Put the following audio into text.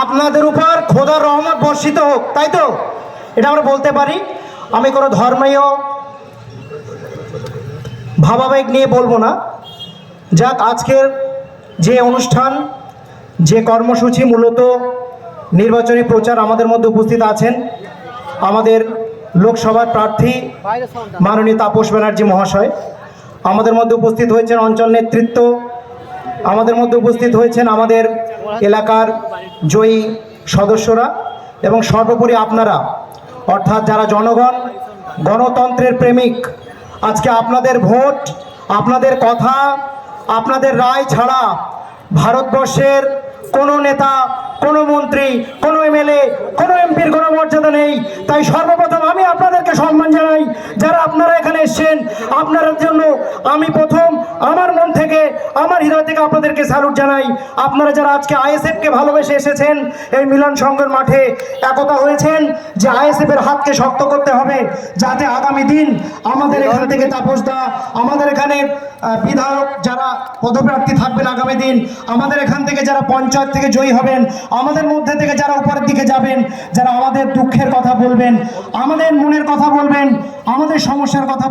আপনাদের উপর খোদার রহমত বর্ষিত হোক, তাই তো? এটা আমরা বলতে পারি। আমি কোনো ধর্মীয় ভাবাবেগ নিয়ে বলবো না। যাক, আজকের যে অনুষ্ঠান, যে কর্মসূচি, মূলত নির্বাচনী প্রচার, আমাদের মধ্যে উপস্থিত আছেন আমাদের লোকসভার প্রার্থী মাননীয় তাপস ব্যানার্জি মহাশয়, আমাদের মধ্যে উপস্থিত হয়েছেন অঞ্চল নেতৃত্ব, আমাদের মধ্যে উপস্থিত হয়েছেন আমাদের এলাকার জয়ী সদস্যরা, এবং সর্বোপরি আপনারা, অর্থাৎ যারা জনগণ, গণতন্ত্রের প্রেমিক। আজকে আপনাদের ভোট, আপনাদের কথা, আপনাদের রায় ছাড়া ভারতবর্ষের কোনো নেতা, কোনো মন্ত্রী, কোনো এমএলএ, কোনো এমপির কোনো মর্যাদা নেই। তাই সর্বপ্রথম আমি আপনাদেরকে সম্মান জানাই, যারা আপনারা এখানে এসেছেন। আপনাদের জন্য আমি প্রথম আমার মন থেকে, আমার হৃদয় থেকে আপনাদেরকে স্যালুট জানাই। আপনারা যারা আজকে আইএসএফকে ভালোবেসে এসেছেন, এই মিলন সংঘের মাঠে একতা হয়েছেন যে আইএসএফের হাতকে শক্ত করতে হবে, যাতে আগামী দিন আমাদের এখান থেকে তাপসদা, আমাদের এখানে বিধায়ক যারা পদপ্রার্থী থাকবেন আগামী দিন, আমাদের এখান থেকে যারা পঞ্চায়েত থেকে জয়ী হবেন, আমাদের মধ্যে থেকে যারা উপরের দিকে যাবেন, যারা আমাদের দুঃখের কথা বলবেন, আমাদের মনের কথা বলবেন, আমাদের সমস্যার কথা